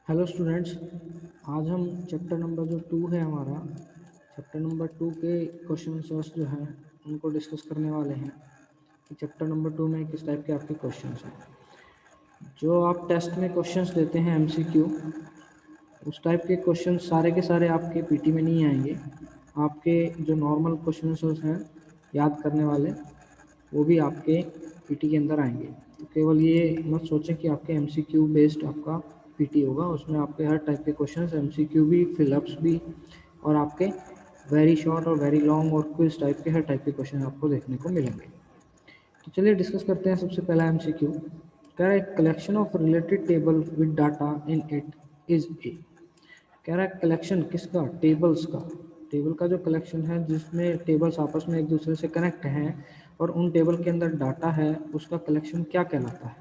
Hello students, आज हम chapter number जो 2 है हमारा चैप्टर नंबर 2 के क्वेश्चन आंसर्स जो हैं उनको डिस्कस करने वाले हैं कि चैप्टर नंबर 2 में किस टाइप के आपके क्वेश्चंस हैं। जो आप टेस्ट में क्वेश्चंस देते हैं एमसीक्यू, उस टाइप के क्वेश्चन सारे के सारे आपके पीटी में नहीं आएंगे। आपके जो नॉर्मल क्वेश्चन आंसर्स हैं याद करने वाले, वो भी आपके पीटी के अंदर आएंगे। तो केवल ये मत सोचें कि आपके एमसीक्यू बेस्ड आपका पीटी होगा, उसमें आपके हर टाइप के क्वेश्चंस, एमसीक्यू भी, फिलअप्स भी, और आपके वेरी शॉर्ट और वेरी लॉन्ग और क्विज टाइप के हर टाइप के क्वेश्चन आपको देखने को मिलेंगे। तो चलिए डिस्कस करते हैं। सबसे पहला एमसीक्यू कह रहा है collection of related table with data in it is a. कह रहा है कलेक्शन किसका? टेबल्स का। टेबल का जो कलेक्शन है जिसमें टेबल्स आपस में एक दूसरे से कनेक्ट हैं और उन टेबल के अंदर डाटा है, उसका कलेक्शन क्या कहलाता है?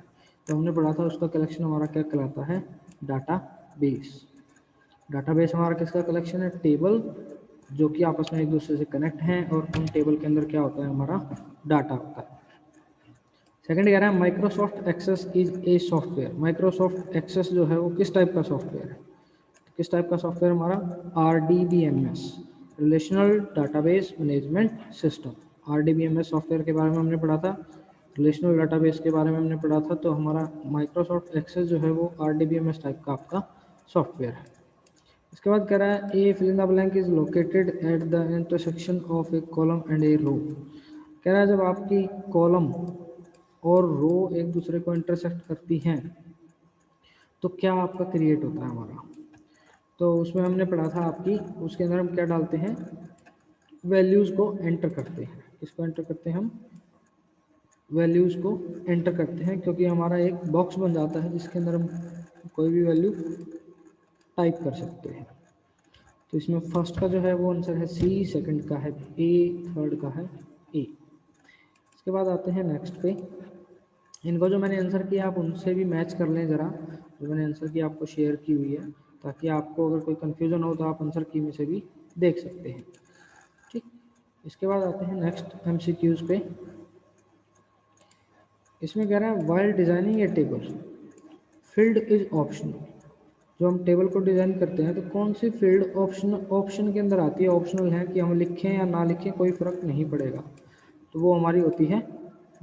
तो हमने पढ़ा था उसका कलेक्शन हमारा क्या कहलाता है? Data base. डाटाबेस हमारा किसका कलेक्शन है? टेबल जो कि आपस में एक दूसरे से कनेक्ट हैं और उन टेबल के अंदर क्या होता है? हमारा डाटा होता है। सेकंड कह रहा है Microsoft Access is a software. Microsoft Access जो है वो किस टाइप का सॉफ्टवेयर है? किस टाइप का सॉफ्टवेयर हमारा? RDBMS, relational database management system. RDBMS software के बारे में हमने पढ़ा था, रिलेशनल डाटाबेस के बारे में हमने पढ़ा था। तो हमारा माइक्रोसॉफ्ट एक्सेस जो है वो RDBMS टाइप का आपका सॉफ्टवेयर है। इसके बाद कह रहा है a fill in the blank is located at the intersection of a column and a row. कह रहा है जब आपकी कॉलम और रो एक दूसरे को इंटरसेक्ट करती हैं तो क्या आपका क्रिएट होता है हमारा? तो उसमें हमने पढ़ा था आपकी, उसके अंदर हम क्या डालते हैं? वैल्यूज़ को एंटर करते हैं। किसको एंटर करते हैं हम? वैल्यूज़ को एंटर करते हैं, क्योंकि हमारा एक बॉक्स बन जाता है जिसके अंदर हम कोई भी वैल्यू टाइप कर सकते हैं। तो इसमें फर्स्ट का जो है वो आंसर है सी, सेकंड का है ए, थर्ड का है ए। इसके बाद आते हैं नेक्स्ट पे। इनको जो मैंने आंसर किया आप उनसे भी मैच कर लें ज़रा, जो मैंने आंसर की आपको शेयर की हुई है, ताकि आपको अगर कोई कन्फ्यूज़न हो तो आप आंसर की में से भी देख सकते हैं। ठीक, इसके बाद आते हैं नेक्स्ट एमसीक्यूज़ पे। इसमें कह रहा है while designing A table field is optional. जो हम टेबल को डिज़ाइन करते हैं तो कौन सी फील्ड ऑप्शन के अंदर आती है? ऑप्शनल है कि हम लिखें या ना लिखें कोई फ़र्क नहीं पड़ेगा। तो वो हमारी होती है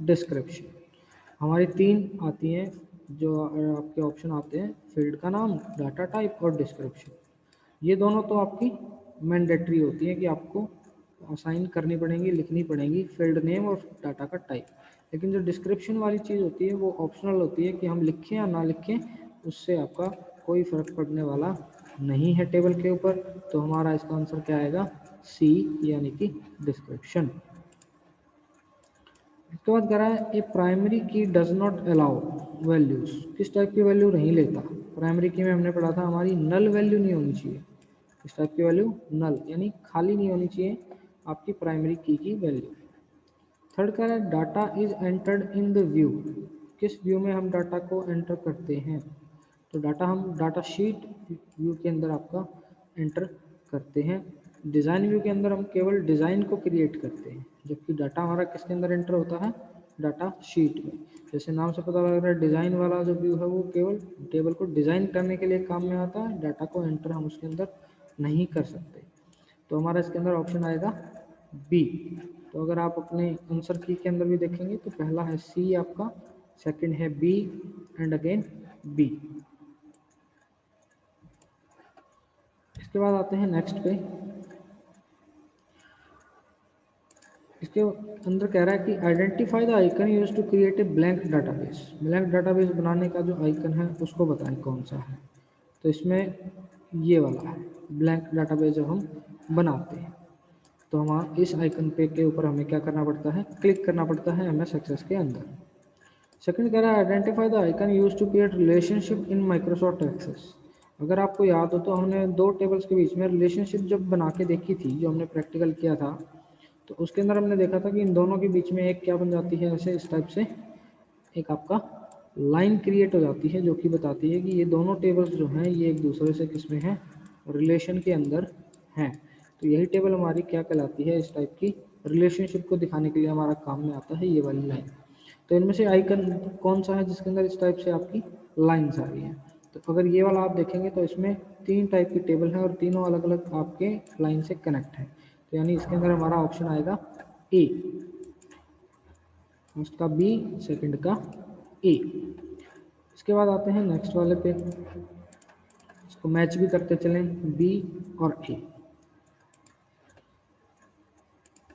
डिस्क्रिप्शन। हमारी 3 आती हैं जो आपके ऑप्शन आते हैं: फील्ड का नाम, डाटा टाइप और डिस्क्रिप्शन। ये दोनों तो आपकी मैंडेटरी होती है कि आपको असाइन करनी पड़ेंगी, लिखनी पड़ेंगी, फील्ड नेम और डाटा का टाइप। लेकिन जो डिस्क्रिप्शन वाली चीज़ होती है वो ऑप्शनल होती है कि हम लिखें या ना लिखें, उससे आपका कोई फ़र्क पड़ने वाला नहीं है टेबल के ऊपर। तो हमारा इसका आंसर क्या आएगा? सी, यानी कि डिस्क्रिप्शन। इसके बाद कह रहा है ए प्राइमरी की डज नॉट अलाउ वैल्यूज। किस टाइप की वैल्यू नहीं लेता? प्राइमरी की में हमने पढ़ा था हमारी नल वैल्यू नहीं होनी चाहिए। किस टाइप की वैल्यू? नल, यानी खाली नहीं होनी चाहिए आपकी प्राइमरी की वैल्यू। थर्ड कह रहा है data is entered in the view. किस व्यू में हम डाटा को एंटर करते हैं? तो डाटा हम डाटा शीट व्यू के अंदर आपका एंटर करते हैं। डिज़ाइन व्यू के अंदर हम केवल डिज़ाइन को क्रिएट करते हैं, जबकि डाटा हमारा किसके अंदर एंटर होता है? डाटा शीट में। जैसे नाम से पता लग रहा है डिज़ाइन वाला जो व्यू है वो केवल टेबल को डिज़ाइन करने के लिए काम में आता है, डाटा को एंटर हम उसके अंदर नहीं कर सकते। तो हमारा इसके अंदर ऑप्शन आएगा बी। तो अगर आप अपने आंसर की के अंदर भी देखेंगे तो पहला है सी आपका, सेकंड है बी एंड अगेन बी। इसके बाद आते हैं नेक्स्ट पे। इसके अंदर कह रहा है कि identify the icon use to create a blank database. Blank database बनाने का जो आइकन है उसको बताएं कौन सा है। तो इसमें ये वाला है ब्लैंक डाटाबेस जब हम बनाते हैं तो हम इस आइकन पे के ऊपर हमें क्या करना पड़ता है? क्लिक करना पड़ता है MS एक्सेस के अंदर। सेकंड कह रहा है identify the icon use to create relationship in Microsoft Access. अगर आपको याद हो तो हमने 2 टेबल्स के बीच में रिलेशनशिप जब बना के देखी थी, जो हमने प्रैक्टिकल किया था, तो उसके अंदर हमने देखा था कि इन दोनों के बीच में एक क्या बन जाती है? ऐसे इस टाइप से एक आपका लाइन क्रिएट हो जाती है, जो कि बताती है कि ये दोनों टेबल्स जो हैं ये एक दूसरे से किसमें हैं? रिलेशन के अंदर हैं। तो यही टेबल हमारी क्या कहलाती है? इस टाइप की रिलेशनशिप को दिखाने के लिए हमारा काम में आता है ये वाली लाइन। तो इनमें से आइकन कौन सा है जिसके अंदर इस टाइप से आपकी लाइन्स आ रही हैं? तो अगर ये वाला आप देखेंगे तो इसमें 3 टाइप की टेबल है और तीनों अलग अलग आपके लाइन से कनेक्ट है, तो यानी इसके अंदर हमारा ऑप्शन आएगा ए, फर्स्ट का बी, सेकंड का ए। इसके बाद आते हैं नेक्स्ट वाले पे, इसको मैच भी करते चलें बी और ए।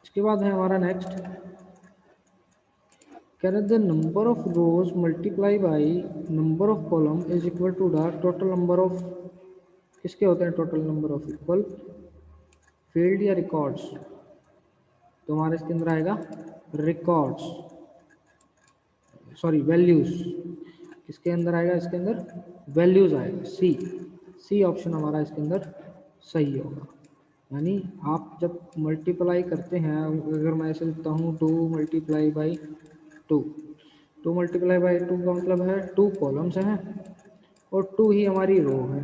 इसके बाद है हमारा नेक्स्ट, कह रहे the number of rows multiply by number of column is equal to the total number of, किसके होते हैं total number of, equal field या रिकॉर्ड्स, तो हमारे इसके अंदर आएगा रिकॉर्ड्स, सॉरी वैल्यूज, किसके अंदर आएगा, इसके अंदर वैल्यूज आएगा, सी, सी ऑप्शन हमारा इसके अंदर सही होगा। यानी आप जब मल्टीप्लाई करते हैं, अगर मैं ऐसे लिखता हूँ 2 मल्टीप्लाई बाई 2, 2 मल्टीप्लाई बाई 2 का मतलब है 2 कॉलम्स हैं और 2 ही हमारी रो है,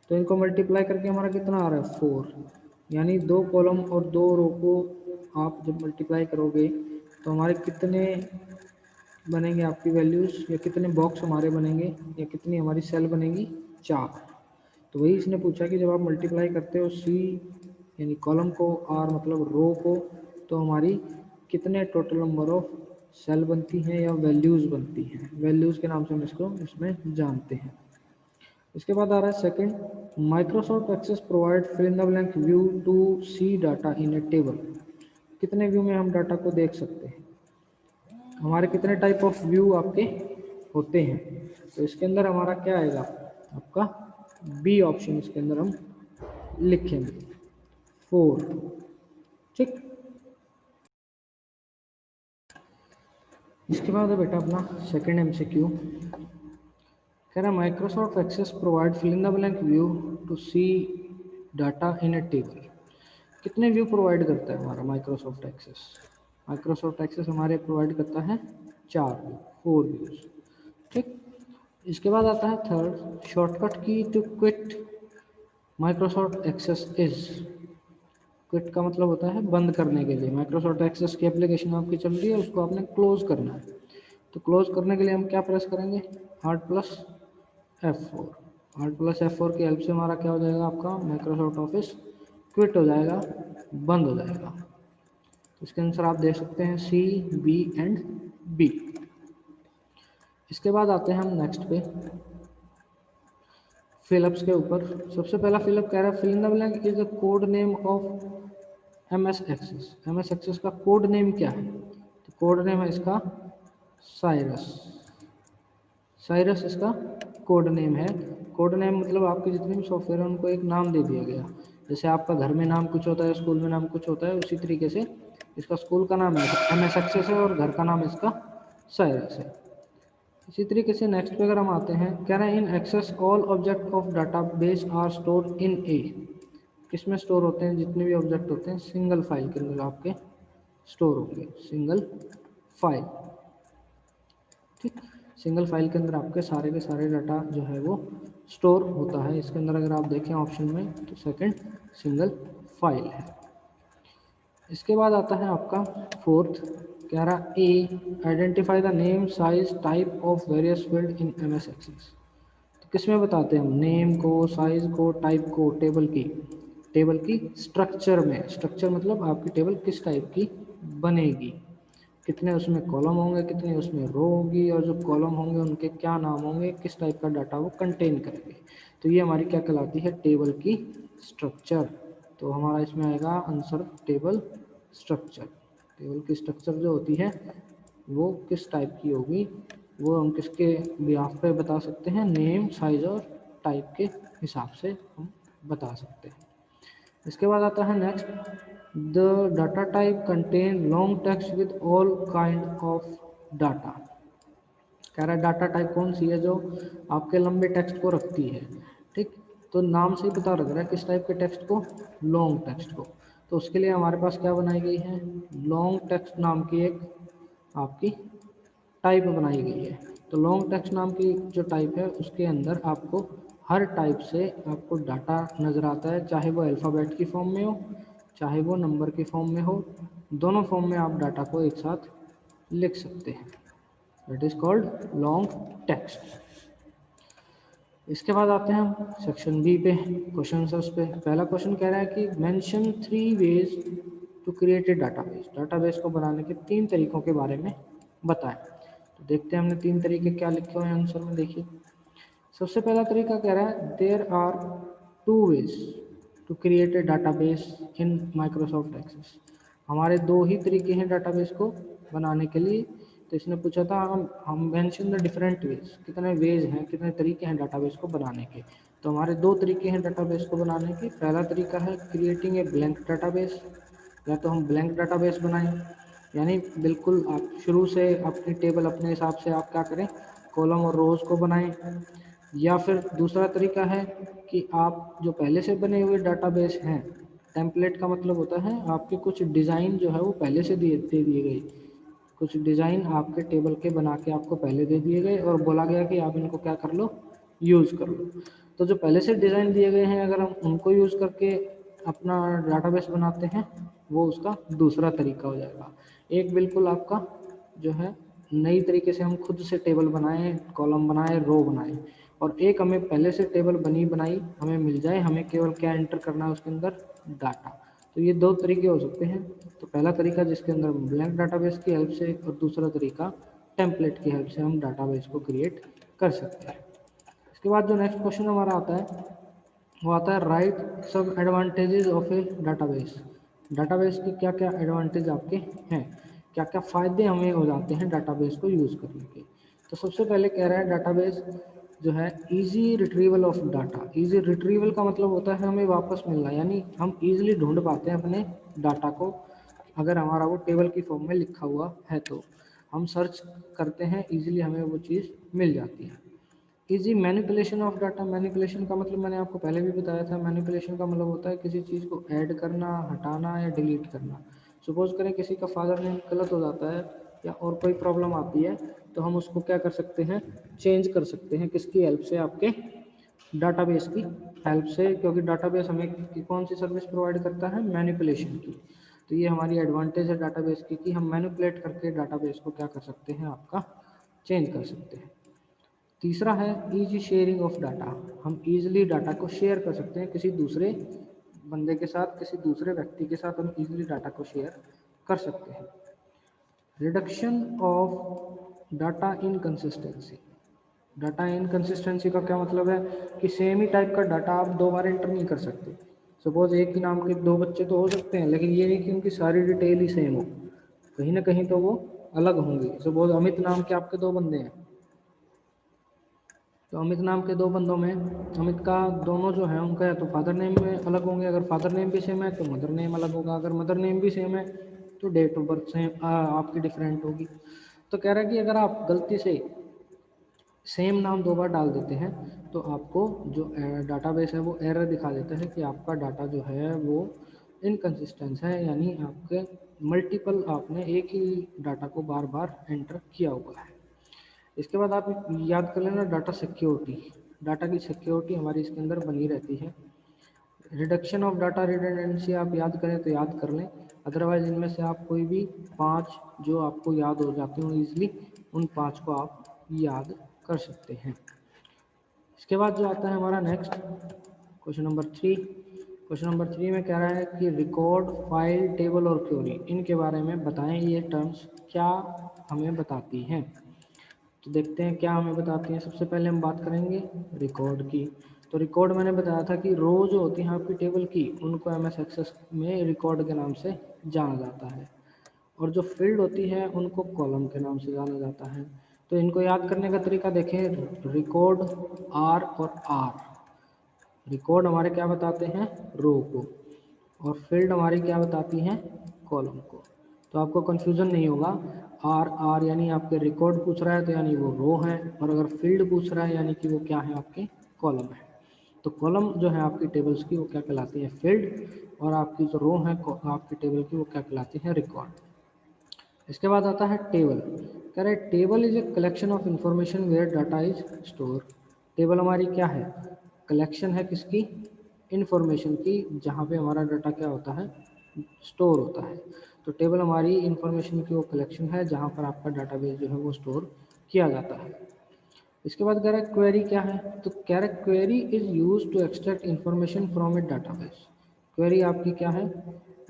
तो इनको मल्टीप्लाई करके हमारा कितना आ रहा है 4, यानी 2 कॉलम और 2 रो को आप जब मल्टीप्लाई करोगे तो हमारे कितने बनेंगे आपकी वैल्यूज़, या कितने बॉक्स हमारे बनेंगे, या कितनी हमारी सेल बनेंगी, 4। तो वही इसने पूछा कि जब आप मल्टीप्लाई करते हो सी यानी कॉलम को और मतलब रो को, तो हमारी कितने टोटल नंबर ऑफ सेल बनती हैं या वैल्यूज़ बनती हैं, वैल्यूज़ के नाम से हम इसको इसमें जानते हैं। इसके बाद आ रहा है second, Microsoft Access provide fill in the blank view to see data in a table, कितने व्यू में हम डाटा को देख सकते हैं, हमारे कितने टाइप ऑफ व्यू आपके होते हैं, तो इसके अंदर हमारा क्या आएगा आपका बी ऑप्शन, इसके अंदर हम लिखेंगे 4, ठीक। इसके बाद है बेटा अपना सेकंड एमसीक्यू, कह रहा है Microsoft Access provide fill in the blank view to see data in a table, कितने व्यू प्रोवाइड करता है हमारा माइक्रोसॉफ्ट एक्सेस, माइक्रोसॉफ्ट एक्सेस हमारे प्रोवाइड करता है 4 व्यू, 4 व्यूज, ठीक। इसके बाद आता है third, shortcut key to quit Microsoft Access is, quit का मतलब होता है बंद करने के लिए, माइक्रोसॉफ्ट एक्सेस की एप्लीकेशन आपकी चल रही है उसको आपने क्लोज करना है, तो क्लोज करने के लिए हम क्या प्रेस करेंगे, Alt plus F4, Alt plus F4 की हेल्प से हमारा क्या हो जाएगा, आपका माइक्रोसॉफ्ट ऑफिस क्विट हो जाएगा, बंद हो जाएगा। तो इसके आंसर आप देख सकते हैं सी, बी एंड बी। इसके बाद आते हैं हम नेक्स्ट पे, फिलअप्स के ऊपर। सबसे पहला फिलअप कह रहा है fill in the blank is the code name of MS Access, MS Access का कोड नेम क्या है, तो कोड नेम है इसका साइरस, साइरस इसका कोड नेम है। कोड नेम मतलब आपके जितने भी सॉफ्टवेयर हैं उनको एक नाम दे दिया गया, जैसे आपका घर में नाम कुछ होता है, स्कूल में नाम कुछ होता है, उसी तरीके से इसका स्कूल का नाम है एमएस एक्सेस है और घर का नाम इसका साइरस है। इसी तरीके से नेक्स्ट पे अगर हम आते हैं, कह रहे हैं in Access all object of database are store in a, किसमें स्टोर होते हैं, जितने भी ऑब्जेक्ट होते हैं सिंगल फाइल के अंदर आपके स्टोर होंगे, सिंगल फाइल, ठीक। सिंगल फाइल के अंदर आपके सारे के सारे डाटा जो है वो स्टोर होता है, इसके अंदर अगर आप देखें ऑप्शन में तो सेकंड सिंगल फाइल है। इसके बाद आता है आपका फोर्थ, कह रहा a identify the name size type of various field in MS Access, तो किसमें बताते हैं हम नेम को, साइज को, टाइप को, टेबल की स्ट्रक्चर में, स्ट्रक्चर मतलब आपकी टेबल किस टाइप की बनेगी, कितने उसमें कॉलम होंगे, कितने उसमें रो होगी, और जो कॉलम होंगे उनके क्या नाम होंगे, किस टाइप का डाटा वो कंटेन करेंगे, तो ये हमारी क्या कहलाती है टेबल की स्ट्रक्चर। तो हमारा इसमें आएगा आंसर टेबल स्ट्रक्चर, टेबल की स्ट्रक्चर जो होती है वो किस टाइप की होगी, वो हम किसके बिहाफ पे बता सकते हैं, नेम, साइज और टाइप के हिसाब से हम बता सकते हैं। इसके बाद आता है next, the data type contain long text with all kind of data, कह रहा है डाटा टाइप कौन सी है जो आपके लंबे टेक्स्ट को रखती है, ठीक। तो नाम से ही पता लग रहा है किस टाइप के टेक्स्ट को, लॉन्ग टेक्स्ट को, तो उसके लिए हमारे पास क्या बनाई गई है, लॉन्ग टेक्स्ट नाम की एक आपकी टाइप बनाई गई है। तो लॉन्ग टेक्स्ट नाम की जो टाइप है उसके अंदर आपको हर टाइप से आपको डाटा नज़र आता है, चाहे वो अल्फ़ाबेट की फॉर्म में हो, चाहे वो नंबर की फॉर्म में हो, दोनों फॉर्म में आप डाटा को एक साथ लिख सकते हैं, that is called long text. इसके बाद आते हैं हम सेक्शन बी पे, क्वेश्चन आंसर्स पे। पहला क्वेश्चन कह रहा है कि mention 3 ways to create a database. Database को बनाने के 3 तरीकों के बारे में बताएं। तो देखते हैं हमने 3 तरीके क्या लिखे हुए हैं आंसर में। देखिए, सबसे पहला तरीका कह रहा है there are 2 ways to create a database in Microsoft Access. हमारे 2 ही तरीके हैं डाटाबेस को बनाने के लिए। तो इसने पूछा था हम मेंशन द डिफरेंट वेज, कितने वेज हैं, कितने तरीके हैं डाटाबेस को बनाने के। तो हमारे 2 तरीके हैं डाटाबेस को बनाने के। पहला तरीका है क्रिएटिंग ए ब्लैंक डाटाबेस, या तो हम ब्लैंक डाटाबेस बनाएं, यानी बिल्कुल आप शुरू से अपनी टेबल अपने हिसाब से आप क्या करें, कॉलम और रोज़ को बनाएं। या फिर दूसरा तरीका है कि आप जो पहले से बने हुए डाटाबेस हैं, टेम्पलेट का मतलब होता है आपके कुछ डिज़ाइन जो है वो पहले से दे दिए गए, कुछ डिज़ाइन आपके टेबल के बना के आपको पहले दे दिए गए और बोला गया कि आप इनको क्या कर लो, यूज़ कर लो। तो जो पहले से डिज़ाइन दिए गए हैं, अगर हम उनको यूज़ करके अपना डाटाबेस बनाते हैं, वो उसका दूसरा तरीका हो जाएगा। एक बिल्कुल आपका जो है नई तरीके से हम खुद से टेबल बनाएं, कॉलम बनाएं, रो बनाएं, और एक हमें पहले से टेबल बनी बनाई हमें मिल जाए, हमें केवल क्या एंटर करना है उसके अंदर, डाटा। तो ये 2 तरीके हो सकते हैं। तो पहला तरीका जिसके अंदर ब्लैंक डाटाबेस की हेल्प से, और दूसरा तरीका टेम्पलेट की हेल्प से हम डाटाबेस को क्रिएट कर सकते हैं। इसके बाद जो नेक्स्ट क्वेश्चन हमारा आता है वो आता है राइट सब advantages of A database. Database के क्या क्या एडवांटेज आपके हैं, क्या क्या फ़ायदे हमें हो जाते हैं डाटाबेस को यूज़ करने के। तो सबसे पहले कह रहा है डाटाबेस जो है easy retrieval of data. Easy retrieval का मतलब होता है हमें वापस मिलना, यानी हम इजीली ढूंढ पाते हैं अपने डाटा को। अगर हमारा वो टेबल की फॉर्म में लिखा हुआ है तो हम सर्च करते हैं, इजीली हमें वो चीज़ मिल जाती है। Easy manipulation of data. Manipulation का मतलब मैंने आपको पहले भी बताया था, मैनिपुलेशन का मतलब होता है किसी चीज़ को ऐड करना, हटाना या डिलीट करना। सपोज करें किसी का फादर नेम गलत हो जाता है या और कोई प्रॉब्लम आती है, तो हम उसको क्या कर सकते हैं, चेंज कर सकते हैं। किसकी हेल्प से, आपके डाटाबेस की हेल्प से, क्योंकि डाटाबेस हमें कौन सी सर्विस प्रोवाइड करता है, मैनिपुलेशन की। तो ये हमारी एडवांटेज है डाटाबेस की कि हम मैनिपुलेट करके डाटाबेस को क्या कर सकते हैं, आपका चेंज कर सकते हैं। तीसरा है ईजी शेयरिंग ऑफ डाटा। हम ईजिली डाटा को शेयर कर सकते हैं किसी दूसरे बंदे के साथ, किसी दूसरे व्यक्ति के साथ हम ईजिली डाटा को शेयर कर सकते हैं। Reduction of data inconsistency. Data inconsistency का क्या मतलब है कि सेम ही टाइप का डाटा आप 2 बार एंटर नहीं कर सकते। सपोज एक ही नाम के 2 बच्चे तो हो सकते हैं, लेकिन ये नहीं कि उनकी सारी डिटेल ही सेम हो, कहीं ना कहीं तो वो अलग होंगे। सपोज अमित नाम के आपके 2 बंदे हैं, तो अमित नाम के 2 बंदों में अमित का दोनों जो है उनका या तो फादर नेम में अलग होंगे, अगर फादर नेम भी सेम है तो मदर नेम अलग होगा, अगर मदर नेम भी सेम है तो डेट ऑफ बर्थ सेम आपकी डिफरेंट होगी। तो कह रहा है कि अगर आप गलती से सेम नाम 2 बार डाल देते हैं तो आपको जो डाटाबेस है वो एरर दिखा देता है कि आपका डाटा जो है वो इनकंसिस्टेंस है, यानी आपके मल्टीपल आपने एक ही डाटा को बार बार एंटर किया हुआ है। इसके बाद आप याद कर लेना डाटा सिक्योरिटी। डाटा की सिक्योरिटी हमारी इसके अंदर बनी रहती है। रिडक्शन ऑफ डाटा रिडंडेंसी आप याद करें तो याद कर लें, अदरवाइज इनमें से आप कोई भी 5 जो आपको याद हो जाते हो ईजिली, उन 5 को आप याद कर सकते हैं। इसके बाद जो आता है हमारा next question number 3। Question number 3 में कह रहा है कि रिकॉर्ड, फाइल, टेबल और क्वेरी, इनके बारे में बताएं, ये टर्म्स क्या हमें बताती हैं। तो देखते हैं क्या हमें बताती हैं। सबसे पहले हम बात करेंगे रिकॉर्ड की। तो रिकॉर्ड मैंने बताया था कि रो जो होती हैं आपकी टेबल की, उनको एमएस एक्सेस में रिकॉर्ड के नाम से जाना जाता है, और जो फील्ड होती है उनको कॉलम के नाम से जाना जाता है। तो इनको याद करने का तरीका देखें, रिकॉर्ड आर और आर। रिकॉर्ड हमारे क्या बताते हैं, रो को, और फील्ड हमारी क्या बताती हैं, कॉलम को। तो आपको कंफ्यूजन नहीं होगा। आर आर यानी आपके रिकॉर्ड पूछ रहा है तो यानी वो रो है, और अगर फील्ड पूछ रहा है यानी कि वो क्या है, आपके कॉलम है। तो कॉलम जो है आपकी टेबल्स की वो क्या कहलाती है, फील्ड, और आपकी जो रो है आपकी टेबल की वो क्या कहलाती है, रिकॉर्ड। इसके बाद आता है टेबल। कह रहे table is a collection of information where data is store. Table हमारी क्या है, कलेक्शन है किसकी, इंफॉर्मेशन की, जहाँ पे हमारा डाटा क्या होता है, स्टोर होता है। तो टेबल हमारी इंफॉर्मेशन की वो कलेक्शन है जहाँ पर आपका डाटाबेस जो है वो स्टोर किया जाता है। इसके बाद कह रहा है क्वेरी क्या है, तो कह रहा है query is use to extract information from a database. Query आपकी क्या है,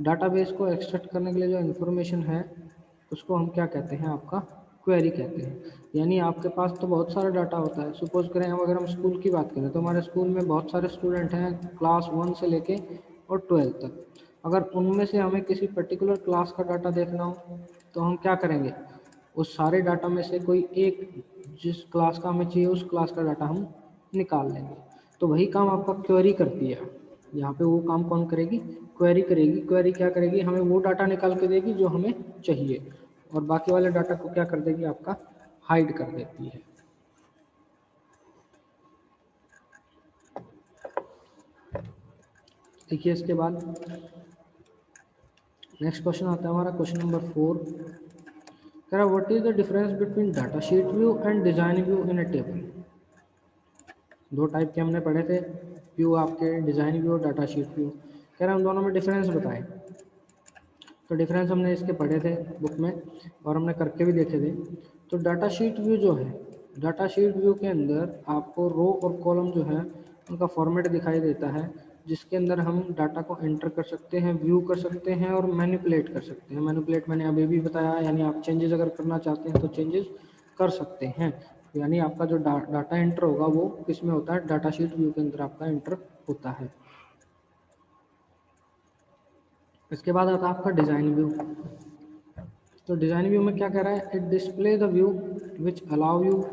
डाटाबेस को एक्सट्रैक्ट करने के लिए जो इन्फॉर्मेशन है उसको हम क्या कहते हैं, आपका क्वेरी कहते हैं। यानी आपके पास तो बहुत सारा डाटा होता है, सपोज करें अगर हम स्कूल की बात करें तो हमारे स्कूल में बहुत सारे स्टूडेंट हैं क्लास 1 से लेके और 12 तक। अगर उनमें से हमें किसी पर्टिकुलर क्लास का डाटा देखना हो तो हम क्या करेंगे, उस सारे डाटा में से कोई एक जिस क्लास का हमें चाहिए उस क्लास का डाटा हम निकाल लेंगे। तो वही काम आपका क्वेरी करती है। यहाँ पे वो काम कौन करेगी, क्वेरी करेगी। क्वेरी क्या करेगी, हमें वो डाटा निकाल के देगी जो हमें चाहिए, और बाकी वाले डाटा को क्या कर देगी, आपका हाइड कर देती है। देखिए इसके बाद नेक्स्ट क्वेश्चन आता है हमारा क्वेश्चन नंबर 4। कह रहा what is the difference between data sheet view and design view in a table. दो टाइप के हमने पढ़े थे, व्यू आपके डिजाइन व्यू और डाटा शीट व्यू। कह रहा हम दोनों में डिफरेंस बताएं। तो डिफरेंस हमने इसके पढ़े थे बुक में और हमने करके भी देखे थे। तो डाटा शीट व्यू जो है, डाटा शीट व्यू के अंदर आपको रो और कॉलम जो है उनका फॉर्मेट दिखाई देता है, जिसके अंदर हम डाटा को एंटर कर सकते हैं, व्यू कर सकते हैं और मैनिपुलेट कर सकते हैं। मैनिपुलेट मैंने अभी भी बताया, यानी आप चेंजेस अगर करना चाहते हैं तो चेंजेस कर सकते हैं। यानी आपका जो डाटा एंटर होगा वो किस में होता है, डाटा शीट व्यू के अंदर आपका एंटर होता है। इसके बाद आता है आपका डिज़ाइन व्यू। तो डिज़ाइन व्यू में क्या कह रहा है, it display the view which allow you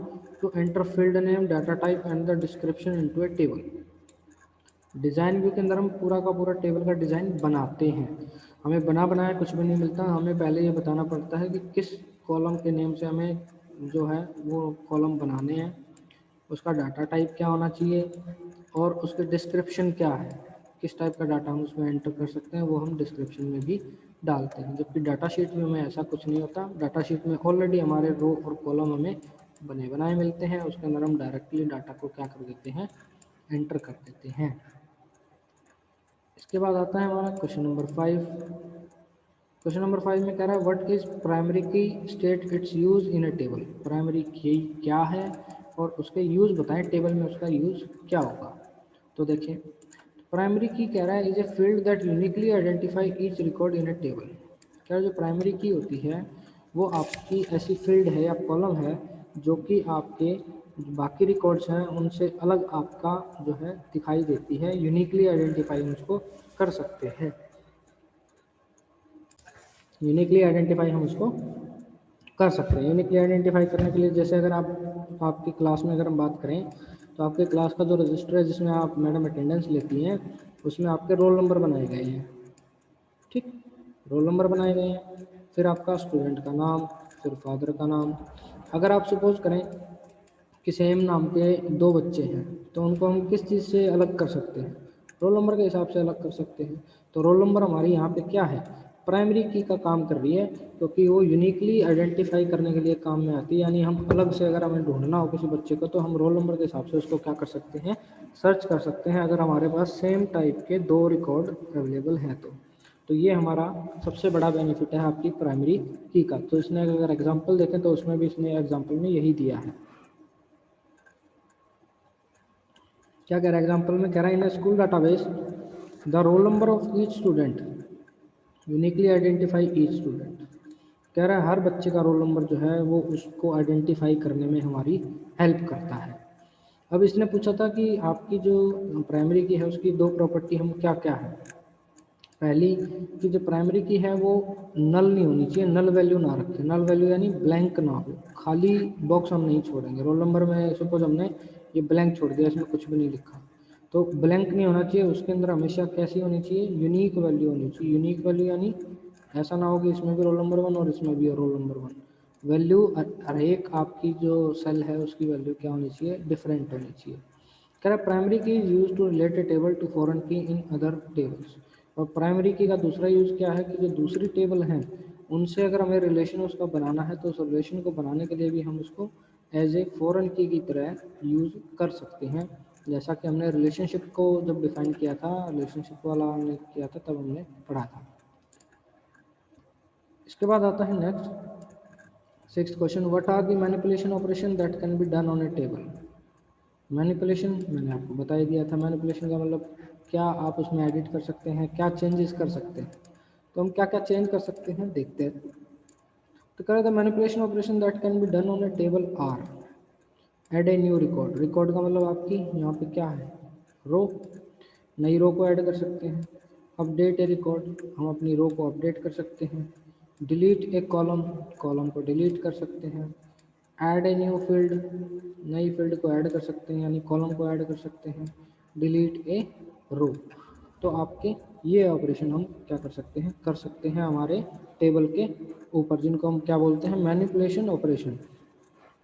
to enter field name, data type and the description into a table. Design view के अंदर हम पूरा का पूरा टेबल का डिज़ाइन बनाते हैं। हमें बना बनाया कुछ भी नहीं मिलता, हमें पहले ये बताना पड़ता है कि किस कॉलम के नेम से हमें जो है वो कॉलम बनाने हैं, उसका डाटा टाइप क्या होना चाहिए और उसके डिस्क्रिप्शन क्या है, किस टाइप का डाटा हम उसमें एंटर कर सकते हैं वो हम डिस्क्रिप्शन में भी डालते हैं। जबकि डाटा शीट में ऐसा कुछ नहीं होता। डाटा शीट में ऑलरेडी हमारे रो और कॉलम हमें बने बनाए मिलते हैं, उसके अंदर हम डायरेक्टली डाटा को क्या कर देते हैं, एंटर कर देते हैं। इसके बाद आता है हमारा क्वेश्चन नंबर 5। क्वेश्चन नंबर 5 में कह रहा है व्हाट इज प्राइमरी की, state it's use in a table. Primary की क्या है और उसके यूज बताएं, टेबल में उसका यूज क्या होगा। तो देखिए प्राइमरी की कह रहा है is a field that uniquely identify each record in a table. क्या जो प्राइमरी की होती है वो आपकी ऐसी फील्ड है या कॉलम है जो कि आपके बाकी रिकॉर्ड्स हैं उनसे अलग आपका जो है दिखाई देती है, यूनिकली आइडेंटिफाई उसको कर सकते हैं। यूनिकली आइडेंटिफाई हम उसको कर सकते हैं। यूनिकली आइडेंटिफाई करने के लिए जैसे अगर आप आपकी क्लास में अगर हम बात करें तो आपके क्लास का जो रजिस्टर है जिसमें आप मैडम अटेंडेंस लेती हैं उसमें आपके रोल नंबर बनाए गए हैं, ठीक, रोल नंबर बनाए गए हैं, फिर आपका स्टूडेंट का नाम, फिर फादर का नाम। अगर आप सपोज करें कि सेम नाम के दो बच्चे हैं तो उनको हम किस चीज़ से अलग कर सकते हैं, रोल नंबर के हिसाब से अलग कर सकते हैं। तो रोल नंबर हमारी यहाँ पे क्या है, प्राइमरी की का काम कर रही है, क्योंकि वो यूनिकली आइडेंटिफाई करने के लिए काम में आती है। यानी हम अलग से अगर हमें ढूंढना हो किसी बच्चे को तो हम रोल नंबर के हिसाब से उसको क्या कर सकते हैं, सर्च कर सकते हैं, अगर हमारे पास सेम टाइप के दो रिकॉर्ड अवेलेबल हैं तो ये हमारा सबसे बड़ा बेनिफिट है आपकी प्राइमरी की का। तो इसने अगर एग्जाम्पल देखें तो उसमें भी इसने एग्जाम्पल में यही दिया है। क्या कह रहा है एग्जाम्पल में, कह रहा है in school database the roll number of each student uniquely identify each student. कह रहा है हर बच्चे का रोल नंबर जो है वो उसको आइडेंटिफाई करने में हमारी हेल्प करता है। अब इसने पूछा था कि आपकी जो प्राइमरी की है उसकी दो प्रॉपर्टी हम क्या क्या है। पहली कि जो प्राइमरी की है वो नल नहीं होनी चाहिए, नल वैल्यू ना रखें। नल वैल्यू यानी ब्लैंक ना हो, खाली बॉक्स हम नहीं छोड़ेंगे। रोल नंबर में सपोज हमने ये ब्लैंक छोड़ दिया, इसमें कुछ भी नहीं लिखा, तो ब्लैंक नहीं होना चाहिए। उसके अंदर हमेशा कैसी होनी चाहिए, यूनिक वैल्यू होनी चाहिए। यूनिक वैल्यू यानी ऐसा ना हो कि इसमें भी रोल नंबर 1 और इसमें भी रोल नंबर 1। वैल्यू हर एक आपकी जो सेल है उसकी वैल्यू क्या होनी चाहिए, डिफरेंट होनी चाहिए। कह रहा primary key is use to relate a table to foreign key in other tables. और प्राइमरी की का दूसरा यूज़ क्या है कि जो दूसरी टेबल हैं उनसे अगर हमें रिलेशन उसका बनाना है तो उस रिलेशन को बनाने के लिए भी हम उसको एज ए फॉरेन की तरह यूज़ कर सकते हैं। जैसा कि हमने रिलेशनशिप को जब डिफाइन किया था, रिलेशनशिप वाला हमने किया था तब हमने पढ़ा था। इसके बाद आता है next sixth question, what are the manipulation operation that can be done on a table. Manipulation मैंने आपको बता ही दिया था, मैनिपुलेशन का मतलब क्या आप उसमें एडिट कर सकते हैं, क्या चेंजेस कर सकते हैं। तो हम क्या क्या चेंज कर सकते हैं देखते हैं। तो कह रहे the manipulation operation that can be done on a table are, add a new record. Record का मतलब आपकी यहाँ पे क्या है, रो, नई रो को ऐड कर सकते हैं। अपडेट ए रिकॉर्ड, हम अपनी रो को अपडेट कर सकते हैं। डिलीट ए कॉलम, कॉलम को डिलीट कर सकते हैं। ऐड ए न्यू फील्ड, नई फील्ड को ऐड कर सकते हैं यानी कॉलम को ऐड कर सकते हैं। डिलीट ए रो। तो आपके ये ऑपरेशन हम क्या कर सकते हैं हमारे टेबल के ऊपर, जिनको हम क्या बोलते हैं, मैनिपुलेशन ऑपरेशन,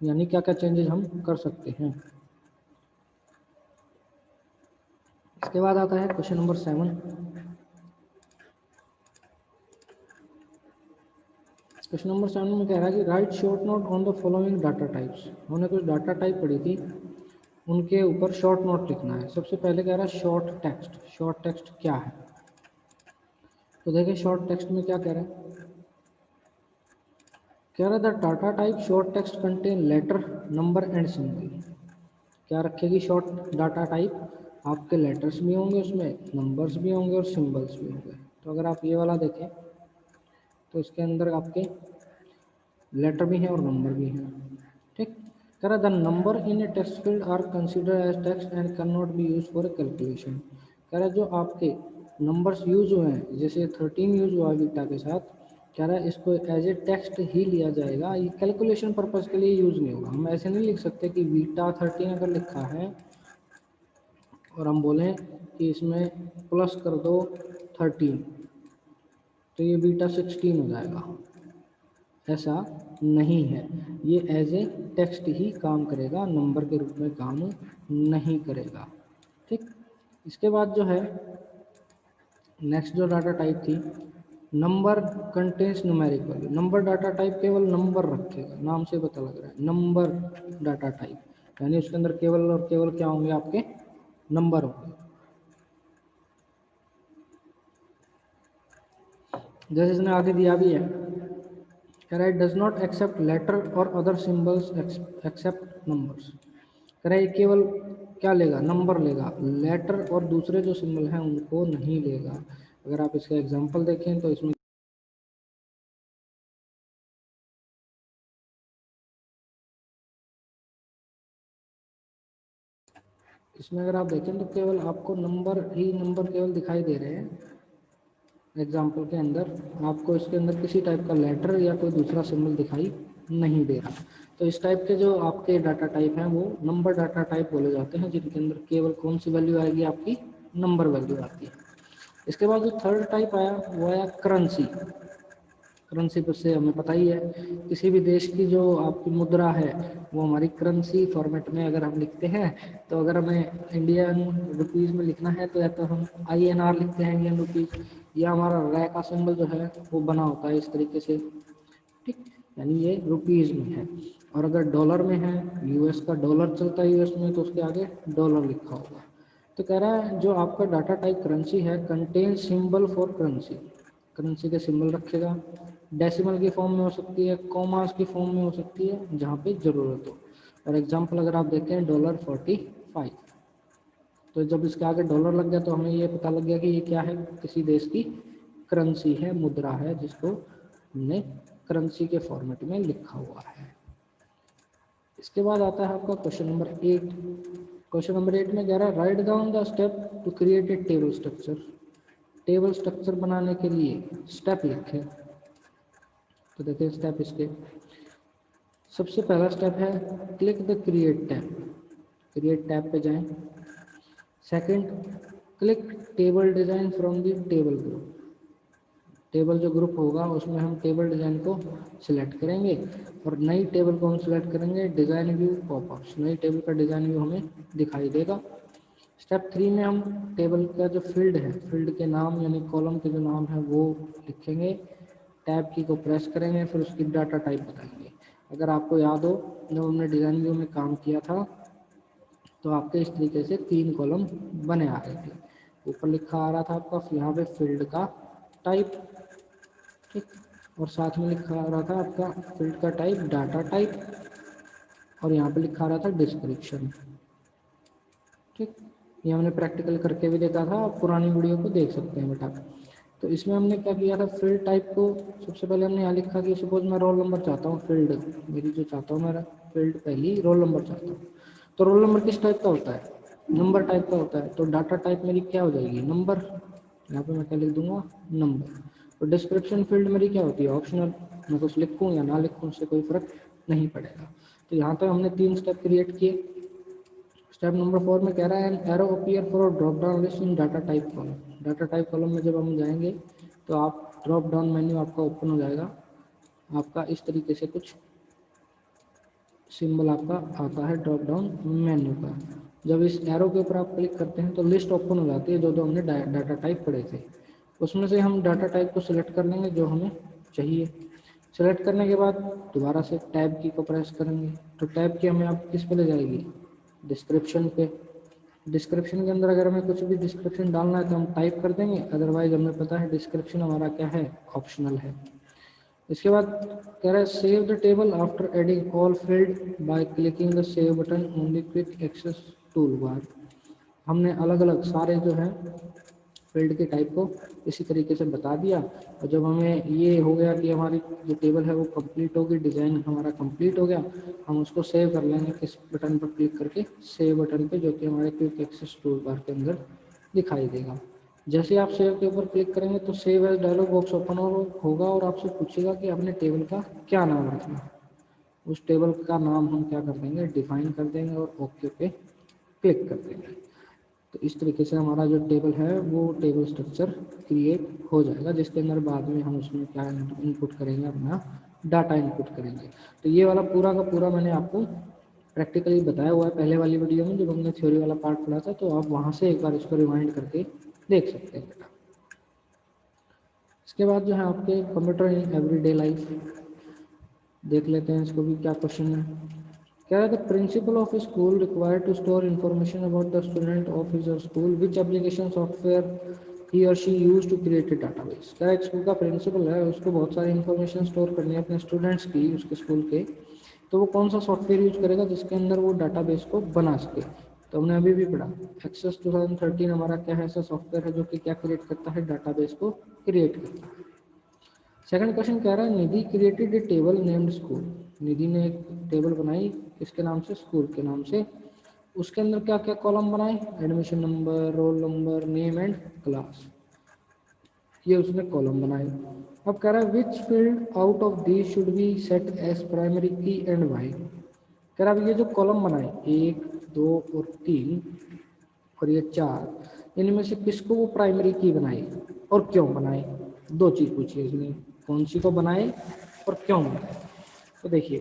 यानी क्या क्या चेंजेस हम कर सकते हैं। इसके बाद आता है क्वेश्चन नंबर 7। क्वेश्चन नंबर 7 में कह रहा है कि right short note on the following data types. हमने कुछ डाटा टाइप पढ़ी थी, उनके ऊपर शॉर्ट नोट लिखना है। सबसे पहले कह रहा है शॉर्ट टेक्स्ट। शॉर्ट टेक्स्ट क्या है, तो देखिए शॉर्ट टेक्स्ट में क्या कह रहा है, कह रहा है the data type short text contain letter, number and symbol. क्या रखेगी शॉर्ट डाटा टाइप, आपके लेटर्स भी होंगे उसमें, नंबर्स भी होंगे और सिंबल्स भी होंगे। तो अगर आप ये वाला देखें तो इसके अंदर आपके लेटर भी हैं और नंबर भी हैं। ठीक, कह रहा the number in a text field are consider as text and can not be use for a calculation. कह रहा जो आपके नंबर्स यूज हुए हैं, जैसे 13 यूज हुआ बीटा के साथ, कह रहा है इसको एज ए टेक्स्ट ही लिया जाएगा, ये कैलकुलेशन पर्पज के लिए यूज नहीं होगा। हम ऐसे नहीं लिख सकते कि बीटा 13 अगर लिखा है और हम बोलें कि इसमें प्लस कर दो 13, तो ये बीटा 16 हो जाएगा, ऐसा नहीं है। ये एज ए टेक्स्ट ही काम करेगा, नंबर के रूप में काम नहीं करेगा। ठीक, इसके बाद जो है नेक्स्ट जो डाटा टाइप थी, number contains numerical. Number data type केवल नंबर रखेगा, नाम से पता लग रहा है नंबर डाटा टाइप, यानी उसके अंदर केवल और केवल क्या होंगे, आपके नंबर होंगे। जैसे इसने आगे दिया भी है, कह रहा है डज नॉट एक्सेप्ट लेटर और अदर सिंबल्स एक्सेप्ट नंबर्स। कह रहा है केवल क्या लेगा, नंबर लेगा, लेटर और दूसरे जो सिंबल हैं उनको नहीं लेगा। अगर आप इसका एग्जांपल देखें तो इसमें अगर आप देखें तो केवल आपको नंबर ही नंबर केवल दिखाई दे रहे हैं। एग्जाम्पल के अंदर आपको इसके अंदर किसी टाइप का लेटर या कोई दूसरा सिंबल दिखाई नहीं दे रहा। तो इस टाइप के जो आपके डाटा टाइप हैं वो नंबर डाटा टाइप बोले जाते हैं, जिनके अंदर केवल कौन सी वैल्यू आएगी, आपकी नंबर वैल्यू आती है। इसके बाद जो थर्ड टाइप आया वो आया करेंसी। करेंसी पर से हमें पता ही है, किसी भी देश की जो आपकी मुद्रा है वो हमारी करेंसी फॉर्मेट में अगर हम लिखते हैं, तो अगर हमें इंडियन रुपीज़ में लिखना है तो या तो हम INR लिखते हैं, इंडियन रुपीज़, या हमारा रै का सिंबल जो है वो बना होता है इस तरीके से। ठीक, यानी ये रुपीज़ में है। और अगर डॉलर में है, US का डॉलर चलता है US में, तो उसके आगे डॉलर लिखा होगा। तो कह रहा है जो आपका डाटा टाइप करेंसी है contain symbol for currency, currency के सिंबल रखेगा। डेसिमल की फॉर्म में हो सकती है, कॉमास की फॉर्म में हो सकती है, जहाँ पे ज़रूरत हो। और एग्जांपल अगर आप देखें $45, तो जब इसके आगे डॉलर लग गया तो हमें ये पता लग गया कि ये क्या है, किसी देश की करेंसी है, मुद्रा है, जिसको हमने करेंसी के फॉर्मेट में लिखा हुआ है। इसके बाद आता है आपका क्वेश्चन नंबर 8। क्वेश्चन नंबर 8 में कह रहा है write down the step to create a table structure. Table structure बनाने के लिए स्टेप लिखें। तो देखिए स्टेप इसके, सबसे पहला स्टेप है click the create tab. Create tab पे जाएं। Second, click table design from the table group. Table जो ग्रुप होगा उसमें हम टेबल डिज़ाइन को सिलेक्ट करेंगे और नई टेबल को हम सिलेक्ट करेंगे, डिज़ाइन व्यू पॉपअप्स, नई टेबल का डिज़ाइन व्यू हमें दिखाई देगा। स्टेप 3 में हम टेबल का जो फील्ड है, फील्ड के नाम यानी कॉलम के जो नाम है वो लिखेंगे, टैब की को प्रेस करेंगे, फिर उसकी डाटा टाइप बताएंगे। अगर आपको याद हो जब हमने डिज़ाइन व्यू में काम किया था तो आपके इस तरीके से 3 कॉलम बने आ रहे थे। ऊपर लिखा आ रहा था आपका यहाँ पे फील्ड का टाइप, ठीक, और साथ में लिखा रहा था आपका फील्ड का टाइप डाटा टाइप, और यहाँ पे लिखा रहा था डिस्क्रिप्शन। ठीक, ये हमने प्रैक्टिकल करके भी देखा था, आप पुरानी वीडियो को देख सकते हैं बेटा। तो इसमें हमने क्या किया था, फील्ड टाइप को सबसे पहले हमने यहाँ लिखा कि सपोज मैं रोल नंबर चाहता हूँ, फील्ड मेरी जो चाहता हूँ मेरा फील्ड पहली रोल नंबर चाहता हूँ। तो रोल नंबर किस टाइप का होता है, नंबर टाइप का होता है। तो डाटा टाइप मेरी क्या हो जाएगी, नंबर। यहाँ पे मैं क्या लिख दूंगा, नंबर। तो डिस्क्रिप्शन फील्ड मेरी क्या होती है, ऑप्शनल। मैं कुछ लिखूँ या ना लिखूँ उससे कोई फर्क नहीं पड़ेगा। तो यहाँ तक हमने 3 स्टेप क्रिएट किए। स्टेप नंबर 4 में कह रहा है an arrow appear for drop down list in data type column. Data type column में जब हम जाएंगे तो आप ड्रॉप डाउन मेन्यू आपका ओपन हो जाएगा, आपका इस तरीके से कुछ सिंबल आपका आता है ड्रॉप डाउन मेन्यू का। जब इस एरो के ऊपर आप क्लिक करते हैं तो लिस्ट ओपन हो जाती है जो जो हमने डाटा टाइप पढ़े थे। उसमें से हम डाटा टाइप को सिलेक्ट कर लेंगे जो हमें चाहिए। सेलेक्ट करने के बाद दोबारा से टैब की को प्रेस करेंगे, तो टैब की हमें आप किस पे ले जाएगी, डिस्क्रिप्शन पे। डिस्क्रिप्शन के अंदर अगर हमें कुछ भी डिस्क्रिप्शन डालना है तो हम टाइप कर देंगे, अदरवाइज हमें पता है डिस्क्रिप्शन हमारा क्या है, ऑप्शनल है। इसके बाद कह रहा है save the table after adding all field by clicking the save button only quick access tool bar. हमने अलग अलग सारे जो है फील्ड के टाइप को इसी तरीके से बता दिया। और जब हमें ये हो गया कि हमारी जो टेबल है वो कंप्लीट होगी, डिज़ाइन हमारा कंप्लीट हो गया, हम उसको सेव कर लेंगे किस बटन पर क्लिक करके, सेव बटन पे, जो कि हमारे क्विक एक्सेस टूल बार के अंदर दिखाई देगा। जैसे आप सेव के ऊपर क्लिक करेंगे तो save as dialog box open होगा और आपसे पूछेगा कि आपने टेबल का क्या नाम रखना। उस टेबल का नाम हम क्या कर देंगे, डिफाइन कर देंगे और ओके पे क्लिक कर देंगे। तो इस तरीके से हमारा जो टेबल है वो टेबल स्ट्रक्चर क्रिएट हो जाएगा, जिसके अंदर बाद में हम उसमें क्या इनपुट करेंगे, अपना डाटा इनपुट करेंगे। तो ये वाला पूरा का पूरा मैंने आपको प्रैक्टिकली बताया हुआ है पहले वाली वीडियो में जब हमने थ्योरी वाला पार्ट पढ़ा था, तो आप वहाँ से एक बार इसको रिवाइंड करके देख सकते हैं बेटा। इसके बाद जो है आपके कंप्यूटर इन एवरीडे लाइफ देख लेते हैं, इसको भी क्या क्वेश्चन है। क्या है, the principal of school required to store information about the student of his school which application software he और she use to create a database. क्या एक स्कूल का प्रिंसिपल है, उसको बहुत सारी इन्फॉर्मेशन स्टोर करनी है अपने स्टूडेंट्स की, उसके स्कूल के, तो वो कौन सा सॉफ्टवेयर यूज करेगा जिसके अंदर वो डाटाबेस को बना सके। तो हमने अभी भी पढ़ा एक्सेस 2013 हमारा क्या है, ऐसा सॉफ्टवेयर है जो कि क्या क्रिएट करता है, डाटाबेस को क्रिएट करता है। सेकंड क्वेश्चन कह रहा है Nidhi created a table named school. Nidhi ने एक टेबल बनाई किसके नाम से, स्कूल के नाम से। उसके अंदर क्या क्या कॉलम बनाए, admission number, roll number, name and class, ये उसने कॉलम बनाए। अब कह रहा है which field out of these should be set as primary key and why. कह रहा है ये जो कॉलम बनाए 1, 2 और 3 और ये 4, इनमें से किसको वो प्राइमरी की बनाई और क्यों बनाए। दो चीज पूछी है इसने, कौन सी को बनाए और क्यों बनाए। तो देखिए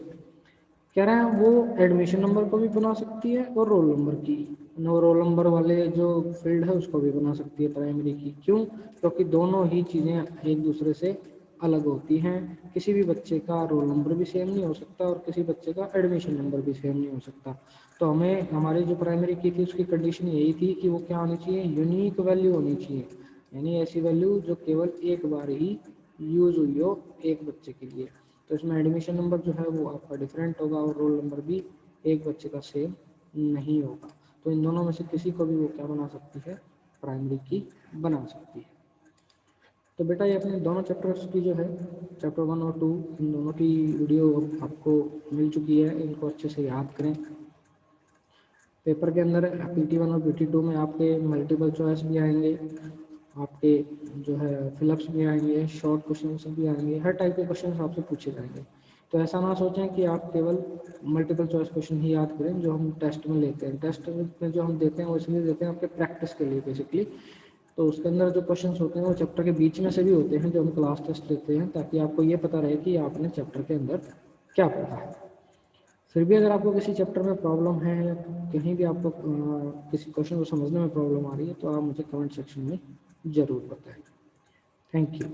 कह रहे हैं वो एडमिशन नंबर को भी बना सकती है और रोल नंबर की, नो रोल नंबर वाले जो फील्ड है उसको भी बना सकती है प्राइमरी की। क्यों, क्योंकि दोनों ही चीज़ें एक दूसरे से अलग होती हैं। किसी भी बच्चे का रोल नंबर भी सेम नहीं हो सकता और किसी बच्चे का एडमिशन नंबर भी सेम नहीं हो सकता। तो हमें हमारी जो प्राइमरी की थी उसकी कंडीशन यही थी कि वो क्या होनी चाहिए, यूनिक वैल्यू होनी चाहिए, यानी ऐसी वैल्यू जो केवल एक बार ही यूज हुई हो एक बच्चे के लिए। तो इसमें एडमिशन नंबर जो है वो आपका डिफरेंट होगा और रोल नंबर भी एक बच्चे का सेम नहीं होगा। तो इन दोनों में से किसी को भी वो क्या बना सकती है, प्राइमरी की बना सकती है। तो बेटा ये अपने दोनों चैप्टर्स की जो है चैप्टर 1 और 2 इन दोनों की वीडियो आपको मिल चुकी है, इनको अच्छे से याद करें। पेपर के अंदर PT1 और PT2 में आपके मल्टीपल चॉइस भी आएंगे, आपके जो है फिलअप्स भी आएंगे, शॉर्ट क्वेश्चन भी आएंगे, हर टाइप के क्वेश्चन आपसे पूछे जाएंगे। तो ऐसा ना सोचें कि आप केवल मल्टीपल चॉइस क्वेश्चन ही याद करें जो हम टेस्ट में लेते हैं। टेस्ट में जो हम देते हैं वो इसलिए देते हैं आपके प्रैक्टिस के लिए बेसिकली। तो उसके अंदर जो क्वेश्चन होते हैं वो चैप्टर के बीच में से भी होते हैं जो हम क्लास टेस्ट लेते हैं, ताकि आपको ये पता रहे कि आपने चैप्टर के अंदर क्या पढ़ा है। फिर भी अगर आपको किसी चैप्टर में प्रॉब्लम है या कहीं भी आपको किसी क्वेश्चन को समझने में प्रॉब्लम आ रही है तो आप मुझे कमेंट सेक्शन में ज़रूर बताएं। Thank you.